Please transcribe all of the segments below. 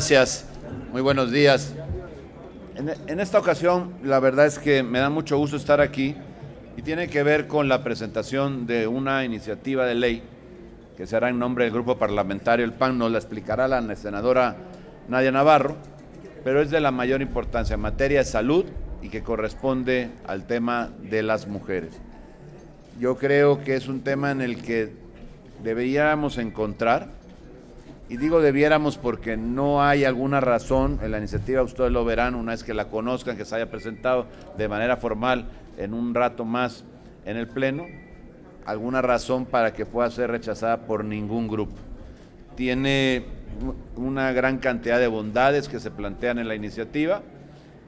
Gracias, muy buenos días. En esta ocasión, la verdad es que me da mucho gusto estar aquí y tiene que ver con la presentación de una iniciativa de ley que se hará en nombre del Grupo Parlamentario El PAN. Nos la explicará la senadora Nadia Navarro, pero es de la mayor importancia en materia de salud y que corresponde al tema de las mujeres. Yo creo que es un tema en el que deberíamos encontrar, y digo debiéramos porque no hay alguna razón en la iniciativa, ustedes lo verán una vez que la conozcan, que se haya presentado de manera formal en un rato más en el Pleno, alguna razón para que pueda ser rechazada por ningún grupo. Tiene una gran cantidad de bondades que se plantean en la iniciativa,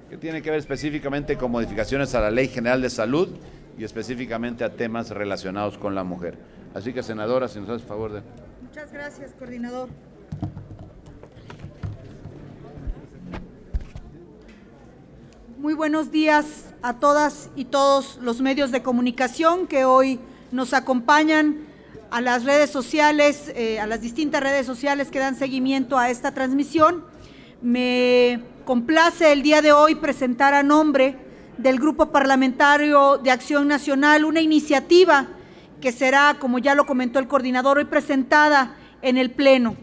que tiene que ver específicamente con modificaciones a la Ley General de Salud y específicamente a temas relacionados con la mujer. Así que, senadora, si nos hace favor de... Muchas gracias, coordinador. Muy buenos días a todas y todos los medios de comunicación que hoy nos acompañan, a las redes sociales, a las distintas redes sociales que dan seguimiento a esta transmisión. Me complace el día de hoy presentar a nombre del Grupo Parlamentario de Acción Nacional una iniciativa que será, como ya lo comentó el coordinador, hoy presentada en el Pleno.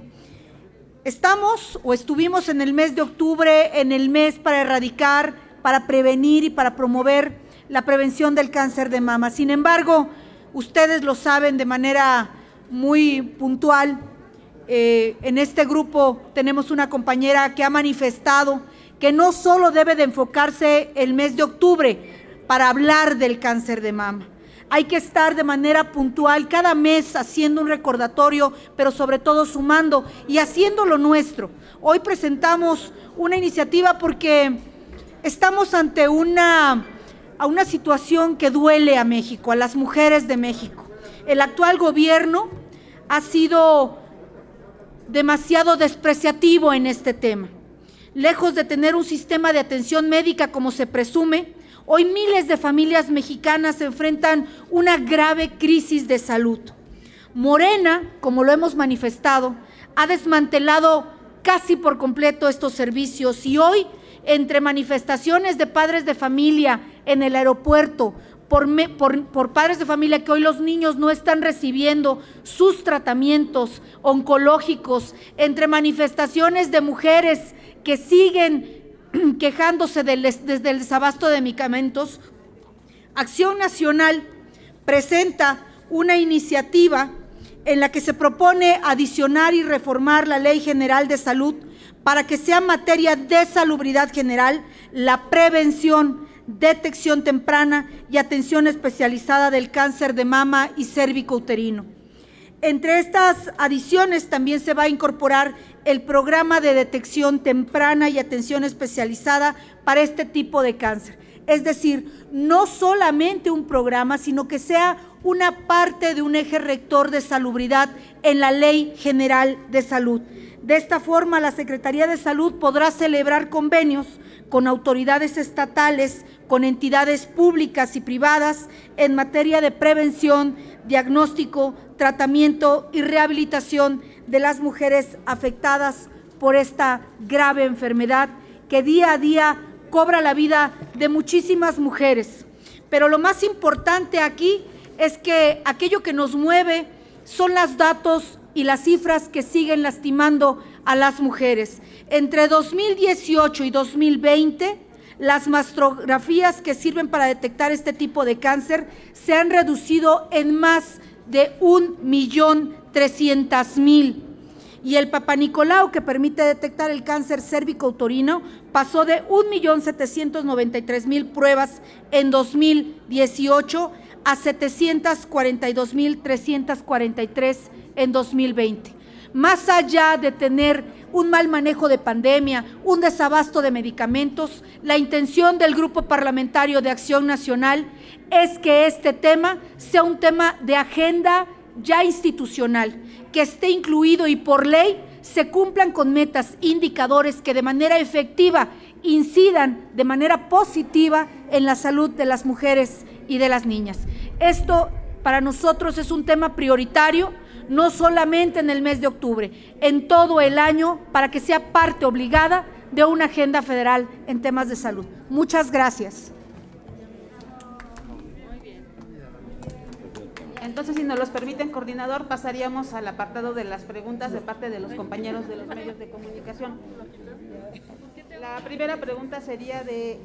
Estuvimos en el mes de octubre, en el mes para erradicar, para prevenir y para promover la prevención del cáncer de mama. Sin embargo, ustedes lo saben de manera muy puntual, en este grupo tenemos una compañera que ha manifestado que no solo debe de enfocarse el mes de octubre para hablar del cáncer de mama. Hay que estar de manera puntual cada mes haciendo un recordatorio, pero sobre todo sumando y haciendo lo nuestro. Hoy presentamos una iniciativa porque estamos ante una situación que duele a México, a las mujeres de México. El actual gobierno ha sido demasiado despreciativo en este tema. Lejos de tener un sistema de atención médica como se presume, hoy miles de familias mexicanas enfrentan una grave crisis de salud. Morena, como lo hemos manifestado, ha desmantelado casi por completo estos servicios y hoy, entre manifestaciones de padres de familia en el aeropuerto, por padres de familia que hoy los niños no están recibiendo sus tratamientos oncológicos, entre manifestaciones de mujeres que siguen quejándose desde el desabasto de medicamentos, Acción Nacional presenta una iniciativa en la que se propone adicionar y reformar la Ley General de Salud para que sea materia de salubridad general la prevención, detección temprana y atención especializada del cáncer de mama y cérvico-uterino. Entre estas adiciones también se va a incorporar el programa de detección temprana y atención especializada para este tipo de cáncer. Es decir, no solamente un programa, sino que sea una parte de un eje rector de salubridad en la Ley General de Salud. De esta forma, la Secretaría de Salud podrá celebrar convenios con autoridades estatales, con entidades públicas y privadas en materia de prevención, diagnóstico, tratamiento y rehabilitación de las mujeres afectadas por esta grave enfermedad que día a día cobra la vida de muchísimas mujeres. Pero lo más importante aquí es que aquello que nos mueve son los datos y las cifras que siguen lastimando a las mujeres. Entre 2018 y 2020, las mastografías que sirven para detectar este tipo de cáncer se han reducido en más de 1.300.000. Y el Papá Nicolau, que permite detectar el cáncer cérvico-uterino, pasó de 1.793.000 pruebas en 2018 a 742.343 en 2020. Más allá de tener un mal manejo de pandemia, un desabasto de medicamentos, la intención del Grupo Parlamentario de Acción Nacional es que este tema sea un tema de agenda ya institucional, que esté incluido y por ley se cumplan con metas, indicadores que de manera efectiva incidan de manera positiva en la salud de las mujeres y de las niñas. Esto para nosotros es un tema prioritario. no solamente en el mes de octubre, en todo el año, para que sea parte obligada de una agenda federal en temas de salud. Muchas gracias. Entonces, si nos los permiten, coordinador, pasaríamos al apartado de las preguntas de parte de los compañeros de los medios de comunicación. La primera pregunta sería de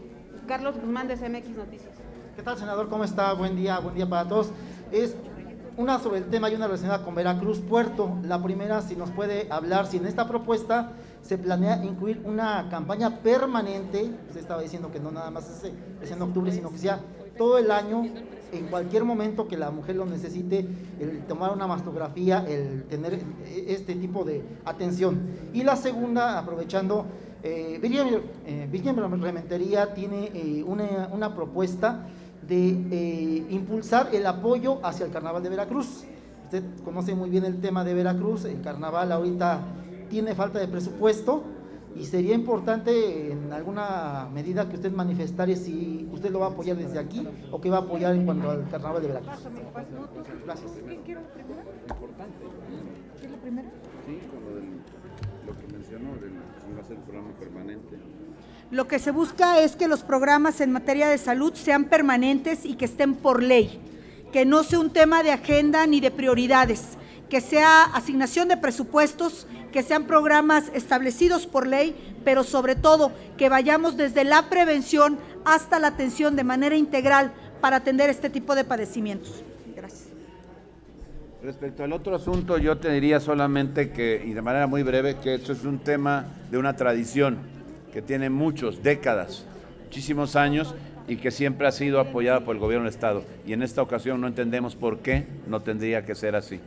Carlos Guzmán, de CMX Noticias. ¿Qué tal, senador? ¿Cómo está? Buen día para todos. Es una sobre el tema y una relacionada con Veracruz Puerto. La primera, si nos puede hablar, si en esta propuesta se planea incluir una campaña permanente. Usted estaba diciendo que no nada más es en octubre, sino que sea todo el año, en cualquier momento que la mujer lo necesite, el tomar una mastografía, el tener este tipo de atención. Y la segunda, aprovechando, Virgen Rementería tiene una propuesta de impulsar el apoyo hacia el Carnaval de Veracruz. Usted conoce muy bien el tema de Veracruz. El Carnaval ahorita tiene falta de presupuesto y sería importante en alguna medida que usted manifestara si usted lo va a apoyar desde aquí o que va a apoyar en cuanto al Carnaval de Veracruz. Gracias. ¿Quiero la primera? ¿Qué es la primera? Sí, con lo que mencionó, va a ser el programa permanente. Lo que se busca es que los programas en materia de salud sean permanentes y que estén por ley, que no sea un tema de agenda ni de prioridades, que sea asignación de presupuestos, que sean programas establecidos por ley, pero sobre todo que vayamos desde la prevención hasta la atención de manera integral para atender este tipo de padecimientos. Gracias. Respecto al otro asunto, yo te diría solamente que, y de manera muy breve, que esto es un tema de una tradición que tiene décadas, muchísimos años, y que siempre ha sido apoyada por el gobierno del Estado. Y en esta ocasión no entendemos por qué no tendría que ser así.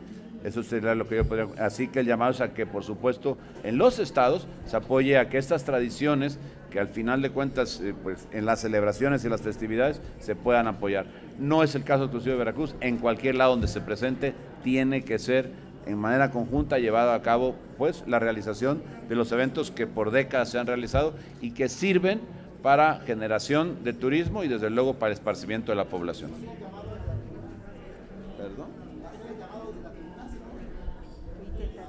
Eso sería lo que yo podría. Así que el llamado es a que, por supuesto, en los estados se apoye a que estas tradiciones, que al final de cuentas, pues en las celebraciones y las festividades, se puedan apoyar. No es el caso exclusivo de Veracruz. En cualquier lado donde se presente, tiene que ser en manera conjunta llevado a cabo, pues, la realización de los eventos que por décadas se han realizado y que sirven para generación de turismo y desde luego para el esparcimiento de la población. ¿Perdón?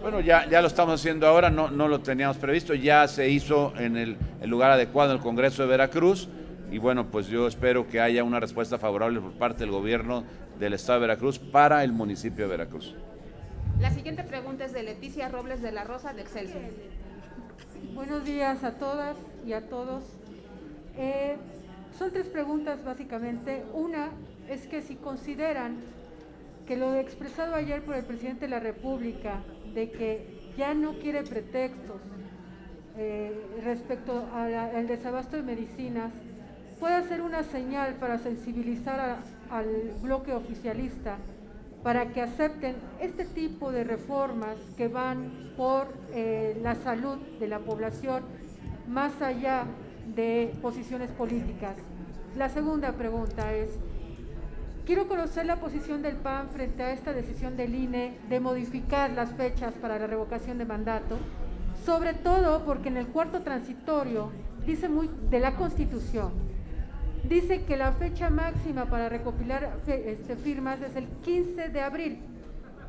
Bueno, ya lo estamos haciendo ahora, no lo teníamos previsto, ya se hizo en el lugar adecuado, en el Congreso de Veracruz, y bueno, pues yo espero que haya una respuesta favorable por parte del gobierno del Estado de Veracruz para el municipio de Veracruz. La siguiente pregunta es de Leticia Robles de la Rosa, de Excelsior. Buenos días a todas y a todos. Son tres preguntas básicamente. Una es que si consideran que lo expresado ayer por el presidente de la República, de que ya no quiere pretextos respecto al desabasto de medicinas, puede ser una señal para sensibilizar al bloque oficialista para que acepten este tipo de reformas que van por la salud de la población más allá de posiciones políticas. La segunda pregunta es, quiero conocer la posición del PAN frente a esta decisión del INE de modificar las fechas para la revocación de mandato, sobre todo porque en el cuarto transitorio dice de la Constitución, dice que la fecha máxima para recopilar firmas es el 15 de abril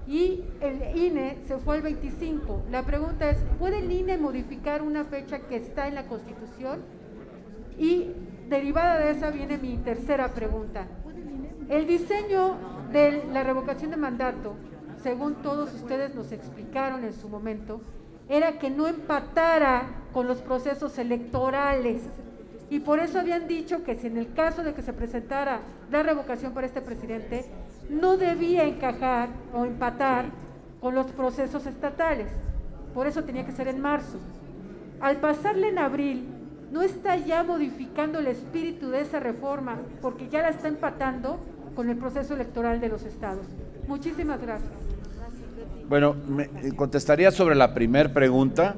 y el INE se fue el 25. La pregunta es, ¿puede el INE modificar una fecha que está en la Constitución? Y derivada de esa viene mi tercera pregunta. El diseño de la revocación de mandato, según todos ustedes nos explicaron en su momento, era que no empatara con los procesos electorales. Y por eso habían dicho que si en el caso de que se presentara la revocación para este presidente, no debía encajar o empatar con los procesos estatales. Por eso tenía que ser en marzo. Al pasarle en abril, no está ya modificando el espíritu de esa reforma, porque ya la está empatando con el proceso electoral de los estados. Muchísimas gracias. Bueno, contestaría sobre la primera pregunta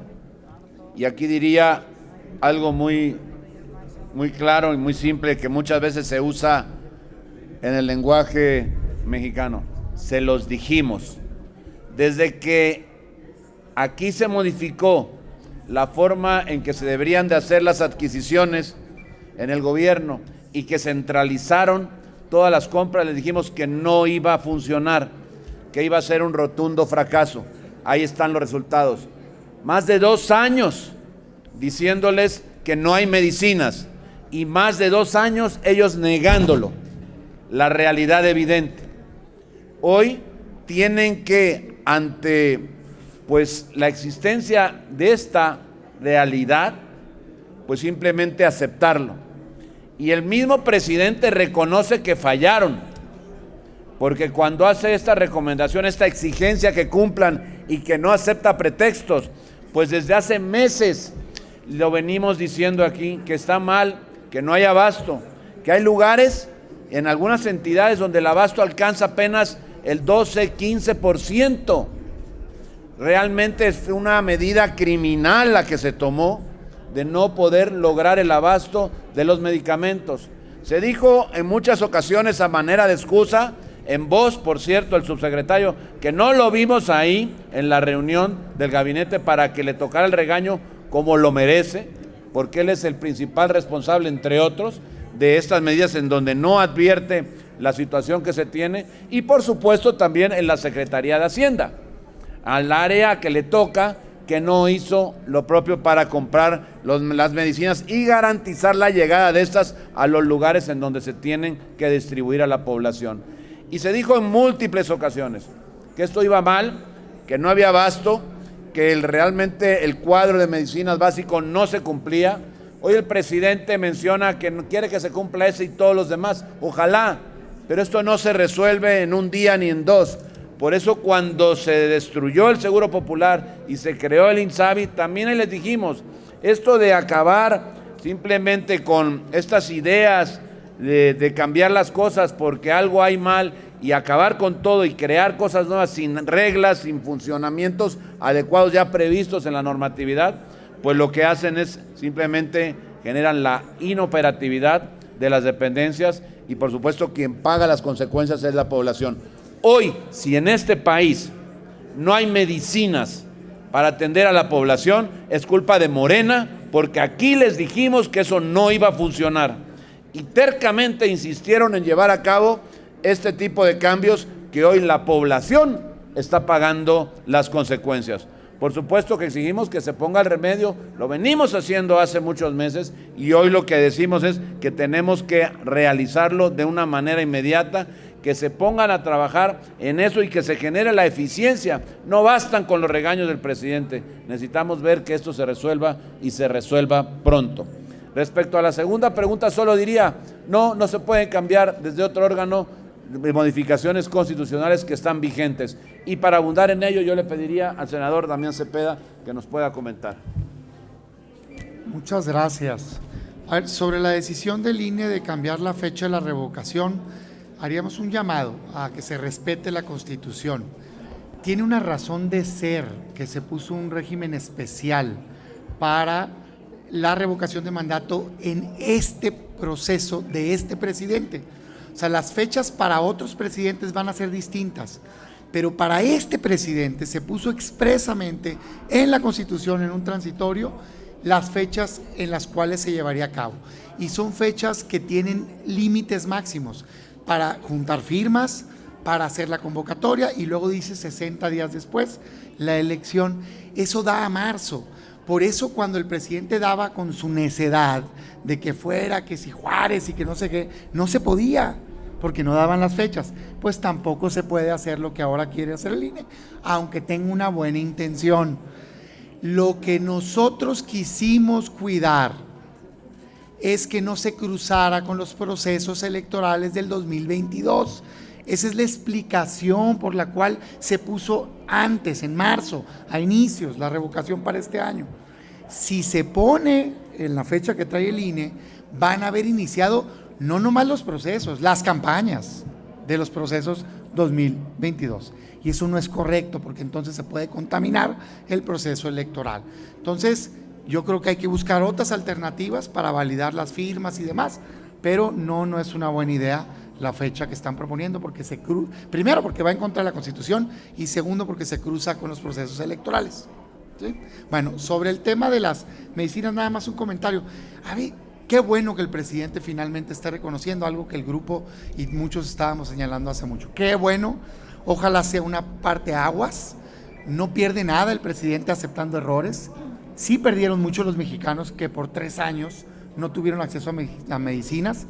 y aquí diría algo muy claro y muy simple que muchas veces se usa en el lenguaje mexicano. Se los dijimos. Desde que aquí se modificó la forma en que se deberían de hacer las adquisiciones en el gobierno y que centralizaron todas las compras, les dijimos que no iba a funcionar. que iba a ser un rotundo fracaso. Ahí están los resultados. Más de 2 años diciéndoles que no hay medicinas y más de 2 años ellos negándolo. La realidad evidente. Hoy tienen que, ante pues la existencia de esta realidad, pues simplemente aceptarlo. Y el mismo presidente reconoce que fallaron, porque cuando hace esta recomendación, esta exigencia que cumplan y que no acepta pretextos, pues desde hace meses lo venimos diciendo aquí, que está mal, que no hay abasto, que hay lugares en algunas entidades donde el abasto alcanza apenas el 12-15%. Realmente es una medida criminal la que se tomó de no poder lograr el abasto de los medicamentos. Se dijo en muchas ocasiones a manera de excusa, en voz, por cierto, el subsecretario, que no lo vimos ahí en la reunión del gabinete para que le tocara el regaño como lo merece, porque él es el principal responsable, entre otros, de estas medidas en donde no advierte la situación que se tiene, y por supuesto también en la Secretaría de Hacienda, al área que le toca, que no hizo lo propio para comprar las medicinas y garantizar la llegada de estas a los lugares en donde se tienen que distribuir a la población. Y se dijo en múltiples ocasiones que esto iba mal, que no había abasto, que realmente el cuadro de medicinas básico no se cumplía. Hoy el presidente menciona que no quiere que se cumpla ese y todos los demás. Ojalá, pero esto no se resuelve en un día ni en 2. Por eso cuando se destruyó el Seguro Popular y se creó el INSABI, también ahí les dijimos, esto de acabar simplemente con estas ideas de cambiar las cosas porque algo hay mal y acabar con todo y crear cosas nuevas sin reglas, sin funcionamientos adecuados ya previstos en la normatividad, pues lo que hacen es simplemente generan la inoperatividad de las dependencias y por supuesto quien paga las consecuencias es la población. Hoy, si en este país no hay medicinas para atender a la población, es culpa de Morena, porque aquí les dijimos que eso no iba a funcionar. Y tercamente insistieron en llevar a cabo este tipo de cambios que hoy la población está pagando las consecuencias. Por supuesto que exigimos que se ponga el remedio, lo venimos haciendo hace muchos meses y hoy lo que decimos es que tenemos que realizarlo de una manera inmediata, que se pongan a trabajar en eso y que se genere la eficiencia. No bastan con los regaños del presidente, necesitamos ver que esto se resuelva y se resuelva pronto. Respecto a la segunda pregunta, solo diría, no se pueden cambiar desde otro órgano de modificaciones constitucionales que están vigentes. Y para abundar en ello, yo le pediría al senador Damián Cepeda que nos pueda comentar. Muchas gracias. A ver, sobre la decisión del INE de cambiar la fecha de la revocación, haríamos un llamado a que se respete la Constitución. Tiene una razón de ser que se puso un régimen especial para la revocación de mandato en este proceso de este presidente. O sea, las fechas para otros presidentes van a ser distintas, pero para este presidente se puso expresamente en la Constitución, en un transitorio, las fechas en las cuales se llevaría a cabo. Y son fechas que tienen límites máximos para juntar firmas, para hacer la convocatoria y luego dice 60 días después la elección. Eso da a marzo. Por eso cuando el presidente daba con su necedad de que fuera, que si Juárez y que no sé qué, no se podía, porque no daban las fechas, pues tampoco se puede hacer lo que ahora quiere hacer el INE, aunque tenga una buena intención. Lo que nosotros quisimos cuidar es que no se cruzara con los procesos electorales del 2022. Esa es la explicación por la cual se puso antes, en marzo, a inicios, la revocación para este año. Si se pone en la fecha que trae el INE, van a haber iniciado no nomás los procesos, las campañas de los procesos 2022. Y eso no es correcto porque entonces se puede contaminar el proceso electoral. Entonces, yo creo que hay que buscar otras alternativas para validar las firmas y demás, pero no es una buena idea la fecha que están proponiendo porque primero porque va en contra de la Constitución y segundo porque se cruza con los procesos electorales. ¿Sí? Bueno, sobre el tema de las medicinas, nada más un comentario. A mí, qué bueno que el presidente finalmente esté reconociendo algo que el grupo y muchos estábamos señalando hace mucho. Qué bueno. Ojalá sea una parteaguas. No pierde nada el presidente aceptando errores. Sí perdieron mucho los mexicanos que por 3 años no tuvieron acceso a medicinas.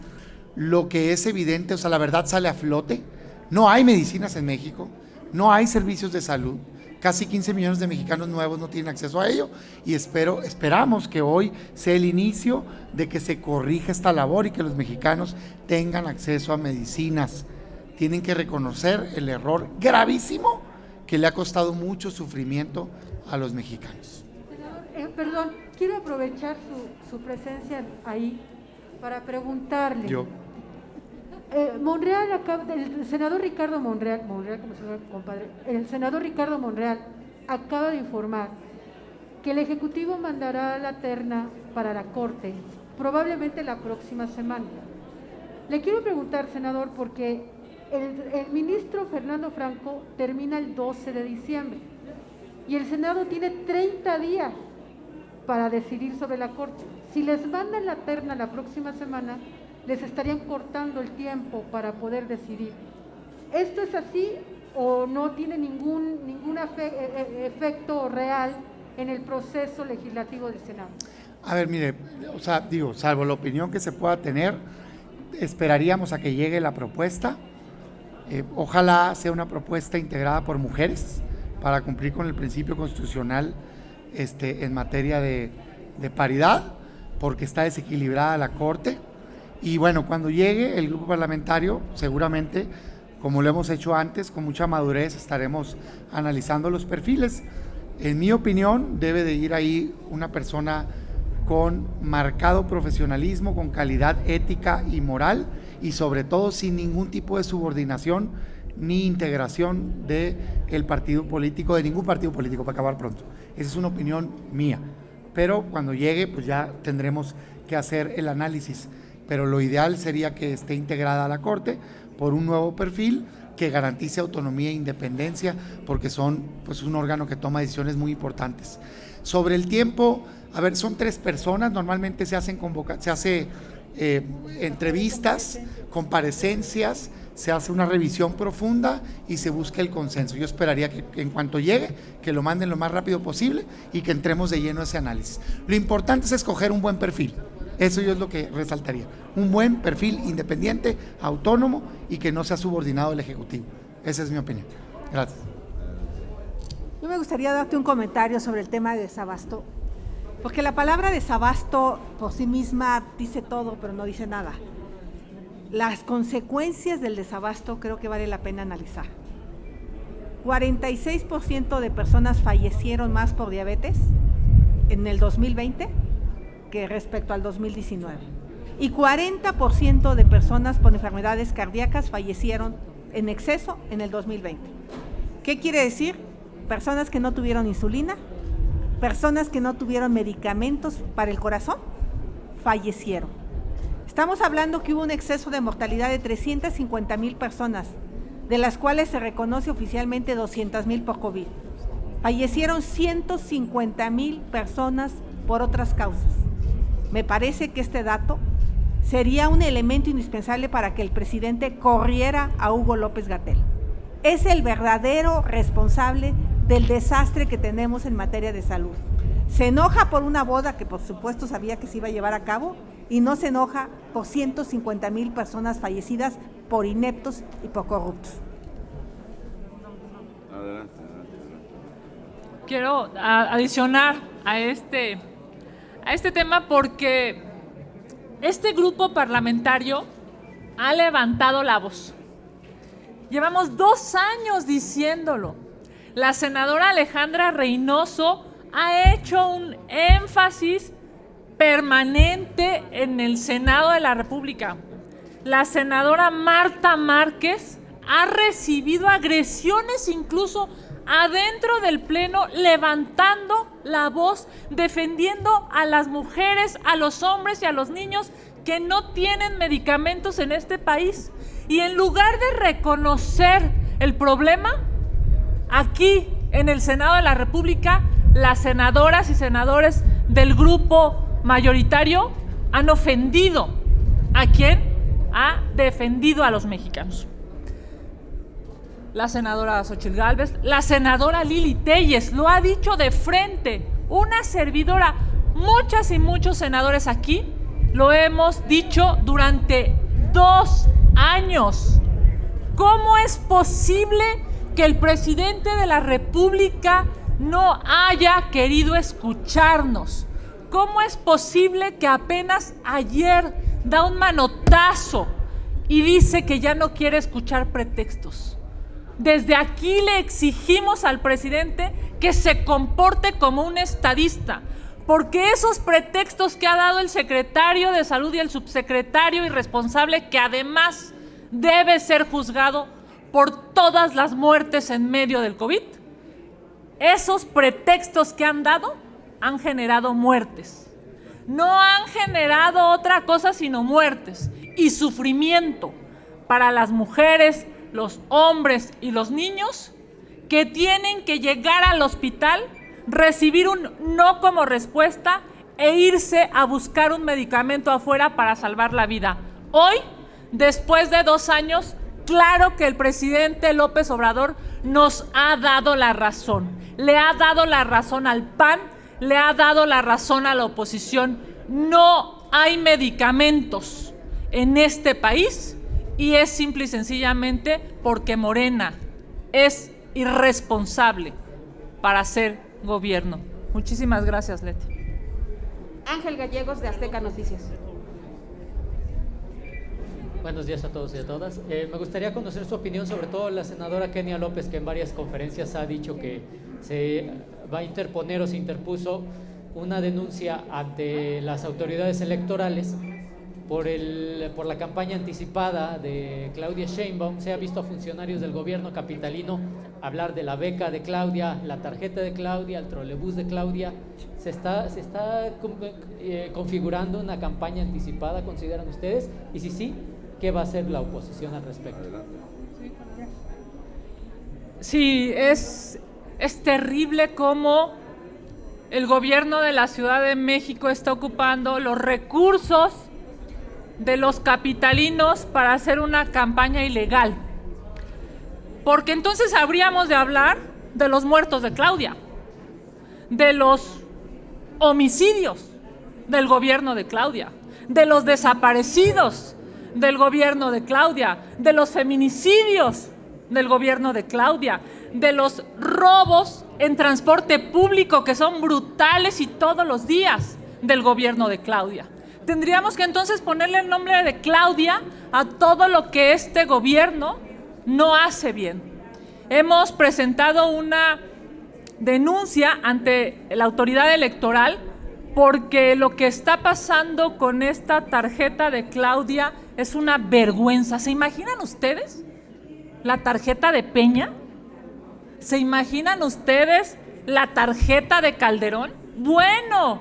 Lo que es evidente, o sea, la verdad sale a flote. No hay medicinas en México, no hay servicios de salud. Casi 15 millones de mexicanos nuevos no tienen acceso a ello y esperamos que hoy sea el inicio de que se corrija esta labor y que los mexicanos tengan acceso a medicinas. Tienen que reconocer el error gravísimo que le ha costado mucho sufrimiento a los mexicanos. Senador, perdón, quiero aprovechar su presencia ahí para preguntarle. El senador Ricardo Monreal, como se llama, compadre, el senador Ricardo Monreal acaba de informar que el Ejecutivo mandará la terna para la Corte probablemente la próxima semana. Le quiero preguntar, senador, porque el ministro Fernando Franco termina el 12 de diciembre y el Senado tiene 30 días para decidir sobre la Corte. Si les mandan la terna la próxima semana, les estarían cortando el tiempo para poder decidir. ¿Esto es así o no tiene ningún efecto real en el proceso legislativo del Senado? A ver, mire, salvo la opinión que se pueda tener, esperaríamos a que llegue la propuesta. Ojalá sea una propuesta integrada por mujeres para cumplir con el principio constitucional en materia de paridad, porque está desequilibrada la Corte. Y bueno, cuando llegue el grupo parlamentario, seguramente, como lo hemos hecho antes, con mucha madurez estaremos analizando los perfiles. En mi opinión, debe de ir ahí una persona con marcado profesionalismo, con calidad ética y moral, y sobre todo sin ningún tipo de subordinación ni integración del partido político, de ningún partido político, para acabar pronto. Esa es una opinión mía. Pero cuando llegue, pues ya tendremos que hacer el análisis. Pero lo ideal sería que esté integrada a la Corte por un nuevo perfil que garantice autonomía e independencia, porque son pues un órgano que toma decisiones muy importantes. Sobre el tiempo, a ver, son 3 personas, normalmente se hacen entrevistas, comparecencias, se hace una revisión profunda y se busca el consenso. Yo esperaría que en cuanto llegue, que lo manden lo más rápido posible y que entremos de lleno a ese análisis. Lo importante es escoger un buen perfil. Eso yo es lo que resaltaría. Un buen perfil independiente, autónomo y que no sea subordinado al Ejecutivo. Esa es mi opinión. Gracias. Yo me gustaría darte un comentario sobre el tema de desabasto, porque la palabra desabasto por sí misma dice todo, pero no dice nada. Las consecuencias del desabasto creo que vale la pena analizar. 46% de personas fallecieron más por diabetes en el 2020 que respecto al 2019. Y 40% de personas con enfermedades cardíacas fallecieron en exceso en el 2020. ¿Qué quiere decir? Personas que no tuvieron insulina, personas que no tuvieron medicamentos para el corazón, fallecieron. Estamos hablando que hubo un exceso de mortalidad de 350,000 personas, de las cuales se reconoce oficialmente 200,000 por COVID. Fallecieron 150,000 personas por otras causas. Me parece que este dato sería un elemento indispensable para que el presidente corriera a Hugo López-Gatell. Es el verdadero responsable del desastre que tenemos en materia de salud. Se enoja por una boda que por supuesto sabía que se iba a llevar a cabo y no se enoja por 150,000 personas fallecidas por ineptos y por corruptos. Adelante. Quiero adicionar a este tema porque este grupo parlamentario ha levantado la voz. Llevamos 2 años diciéndolo. La senadora Alejandra Reynoso ha hecho un énfasis permanente en el Senado de la República. La senadora Marta Márquez ha recibido agresiones incluso adentro del Pleno, levantando la voz, defendiendo a las mujeres, a los hombres y a los niños que no tienen medicamentos en este país. Y en lugar de reconocer el problema, aquí en el Senado de la República, las senadoras y senadores del grupo mayoritario han ofendido a quien ha defendido a los mexicanos. la senadora Xóchitl Gálvez, la senadora Lili Téllez, lo ha dicho de frente, una servidora, muchas y muchos senadores aquí, lo hemos dicho durante 2 años. ¿Cómo es posible que el presidente de la República no haya querido escucharnos? ¿Cómo es posible que apenas ayer da un manotazo y dice que ya no quiere escuchar pretextos? Desde aquí le exigimos al presidente que se comporte como un estadista, porque esos pretextos que ha dado el secretario de Salud y el subsecretario irresponsable, que además debe ser juzgado por todas las muertes en medio del COVID, esos pretextos que han dado han generado muertes. No han generado otra cosa sino muertes y sufrimiento para las mujeres, los hombres y los niños que tienen que llegar al hospital, recibir un no como respuesta e irse a buscar un medicamento afuera para salvar la vida. Hoy, después de 2 años, claro que el presidente López Obrador nos ha dado la razón. Le ha dado la razón al PAN, le ha dado la razón a la oposición. No hay medicamentos en este país y es simple y sencillamente porque Morena es irresponsable para hacer gobierno. Muchísimas gracias, Leti. Ángel Gallegos, de Azteca Noticias. Buenos días a todos y a todas. Me gustaría conocer su opinión, sobre todo la senadora Kenia López, que en varias conferencias ha dicho que se va a interponer o se interpuso una denuncia ante las autoridades electorales por la campaña anticipada de Claudia Sheinbaum. Se ha visto a funcionarios del gobierno capitalino hablar de la beca de Claudia, la tarjeta de Claudia, el trolebús de Claudia. ¿Se está configurando una campaña anticipada, consideran ustedes? Y si sí, ¿qué va a hacer la oposición al respecto? Sí, es terrible cómo el gobierno de la Ciudad de México está ocupando los recursos de los capitalinos para hacer una campaña ilegal. Porque entonces habríamos de hablar de los muertos de Claudia, de los homicidios del gobierno de Claudia, de los desaparecidos del gobierno de Claudia, de los feminicidios del gobierno de Claudia, de los robos en transporte público que son brutales y todos los días del gobierno de Claudia. Tendríamos que entonces ponerle el nombre de Claudia a todo lo que este gobierno no hace bien. Hemos presentado una denuncia ante la autoridad electoral porque lo que está pasando con esta tarjeta de Claudia es una vergüenza. ¿Se imaginan ustedes la tarjeta de Peña? ¿Se imaginan ustedes la tarjeta de Calderón? Bueno,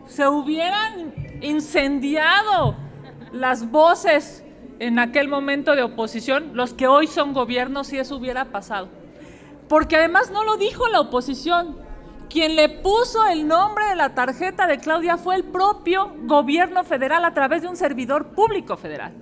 se hubieran incendiado las voces en aquel momento de oposición, los que hoy son gobierno, si eso hubiera pasado. Porque además no lo dijo la oposición. Quien le puso el nombre de la tarjeta de Claudia fue el propio gobierno federal a través de un servidor público federal.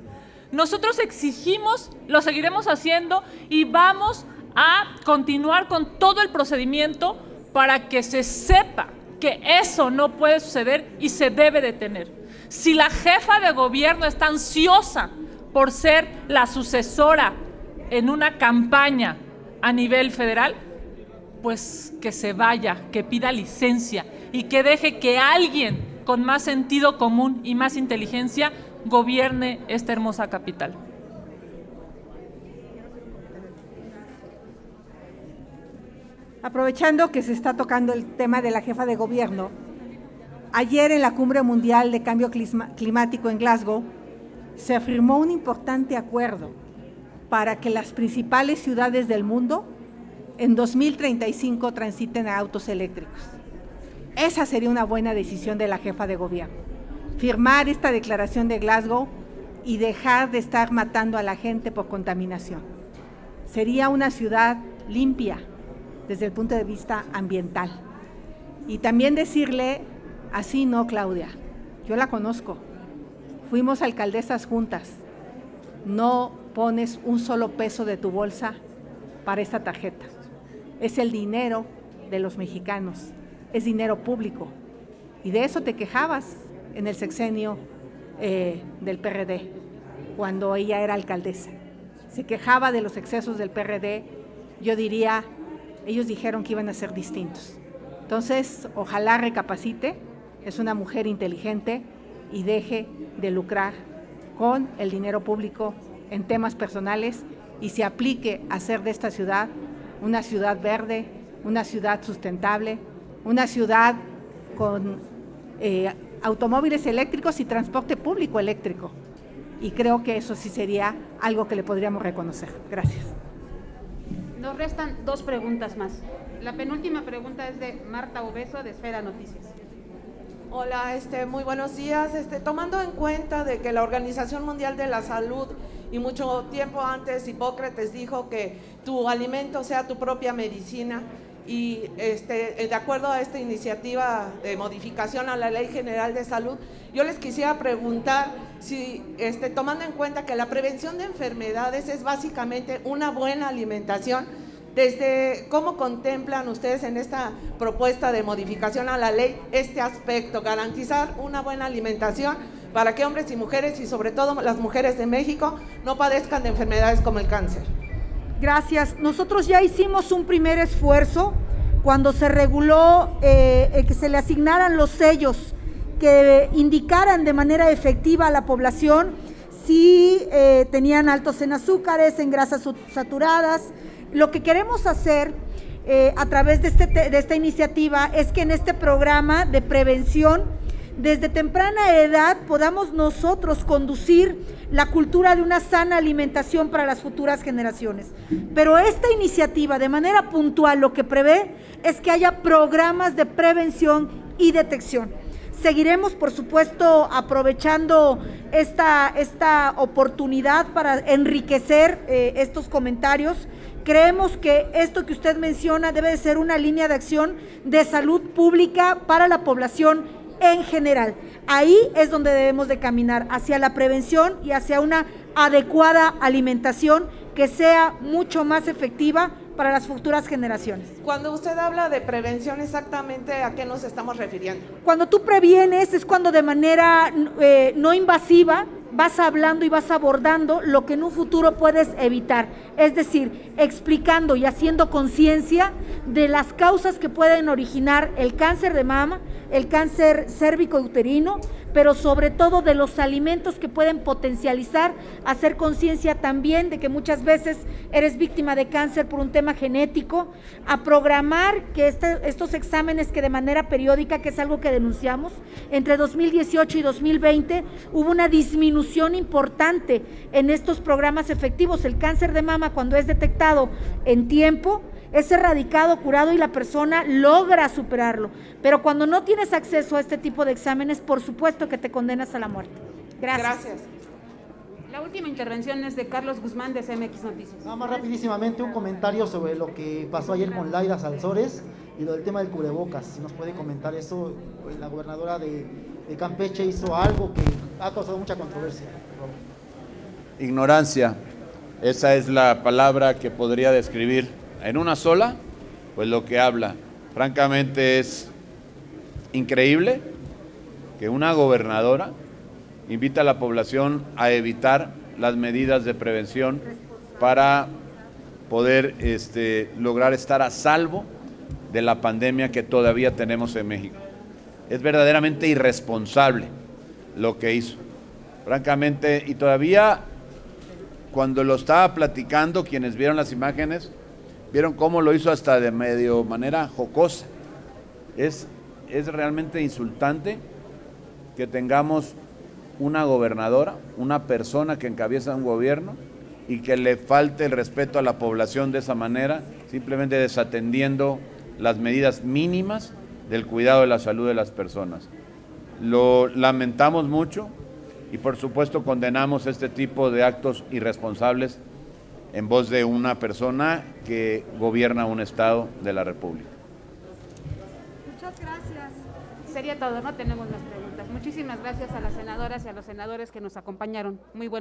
Nosotros exigimos, lo seguiremos haciendo y vamos a continuar con todo el procedimiento para que se sepa que eso no puede suceder y se debe detener. Si la jefa de gobierno está ansiosa por ser la sucesora en una campaña a nivel federal, pues que se vaya, que pida licencia y que deje que alguien con más sentido común y más inteligencia gobierne esta hermosa capital. Aprovechando que se está tocando el tema de la jefa de gobierno, ayer en la Cumbre Mundial de Cambio Climático en Glasgow se firmó un importante acuerdo para que las principales ciudades del mundo en 2035 transiten a autos eléctricos. Esa sería una buena decisión de la jefa de gobierno, firmar esta declaración de Glasgow y dejar de estar matando a la gente por contaminación. Sería una ciudad limpia desde el punto de vista ambiental. Y también decirle, así no, Claudia, yo la conozco, fuimos alcaldesas juntas, no pones un solo peso de tu bolsa para esta tarjeta. Es el dinero de los mexicanos, es dinero público. Y de eso te quejabas en el sexenio del PRD, cuando ella era alcaldesa. Se quejaba de los excesos del PRD, yo diría, ellos dijeron que iban a ser distintos. Entonces, ojalá recapacite, es una mujer inteligente y deje de lucrar con el dinero público en temas personales y se aplique a hacer de esta ciudad una ciudad verde, una ciudad sustentable, una ciudad con automóviles eléctricos y transporte público eléctrico. Y creo que eso sí sería algo que le podríamos reconocer. Gracias. Nos restan 2 preguntas más. La penúltima pregunta es de Marta Obeso, de Esfera Noticias. Hola, muy buenos días. Tomando en cuenta de que la Organización Mundial de la Salud y mucho tiempo antes Hipócrates dijo que tu alimento sea tu propia medicina, y de acuerdo a esta iniciativa de modificación a la Ley General de Salud, yo les quisiera preguntar si, tomando en cuenta que la prevención de enfermedades es básicamente una buena alimentación, ¿cómo contemplan ustedes en esta propuesta de modificación a la ley este aspecto, garantizar una buena alimentación para que hombres y mujeres, y sobre todo las mujeres de México, no padezcan de enfermedades como el cáncer? Gracias. Nosotros ya hicimos un primer esfuerzo cuando se reguló que se le asignaran los sellos que indicaran de manera efectiva a la población si tenían altos en azúcares, en grasas saturadas. Lo que queremos hacer a través de esta iniciativa es que en este programa de prevención, desde temprana edad, podamos nosotros conducir la cultura de una sana alimentación para las futuras generaciones. Pero esta iniciativa, de manera puntual, lo que prevé es que haya programas de prevención y detección. Seguiremos, por supuesto, aprovechando esta oportunidad para enriquecer estos comentarios. Creemos que esto que usted menciona debe de ser una línea de acción de salud pública para la población en general. Ahí es donde debemos de caminar, hacia la prevención y hacia una adecuada alimentación que sea mucho más efectiva para las futuras generaciones. Cuando usted habla de prevención, exactamente ¿a qué nos estamos refiriendo? Cuando tú previenes es cuando de manera no invasiva vas hablando y vas abordando lo que en un futuro puedes evitar, es decir, explicando y haciendo conciencia de las causas que pueden originar el cáncer de mama, el cáncer cérvico-uterino, pero sobre todo de los alimentos que pueden potencializar, hacer conciencia también de que muchas veces eres víctima de cáncer por un tema genético, a programar que estos exámenes que de manera periódica, que es algo que denunciamos, entre 2018 y 2020 hubo una disminución importante en estos programas efectivos. El cáncer de mama, cuando es detectado en tiempo, es erradicado, curado y la persona logra superarlo. Pero cuando no tienes acceso a este tipo de exámenes, por supuesto que te condenas a la muerte. Gracias. La última intervención es de Carlos Guzmán, de CMX Noticias. Nada más rapidísimamente un comentario sobre lo que pasó ayer con Laida Salsores y lo del tema del cubrebocas. Si nos puede comentar eso, la gobernadora de Campeche hizo algo que ha causado mucha controversia. Ignorancia, esa es la palabra que podría describir en una sola, pues lo que habla. Francamente es increíble que una gobernadora invita a la población a evitar las medidas de prevención para poder lograr estar a salvo de la pandemia que todavía tenemos en México. Es verdaderamente irresponsable lo que hizo. Francamente, y todavía cuando lo estaba platicando, quienes vieron las imágenes, vieron cómo lo hizo hasta de medio manera jocosa. Es realmente insultante que tengamos una gobernadora, una persona que encabeza un gobierno y que le falte el respeto a la población de esa manera, simplemente desatendiendo las medidas mínimas del cuidado de la salud de las personas. Lo lamentamos mucho y por supuesto condenamos este tipo de actos irresponsables en voz de una persona que gobierna un estado de la República. Muchas gracias. Sería todo, no tenemos más preguntas. Muchísimas gracias a las senadoras y a los senadores que nos acompañaron. Muy buenas.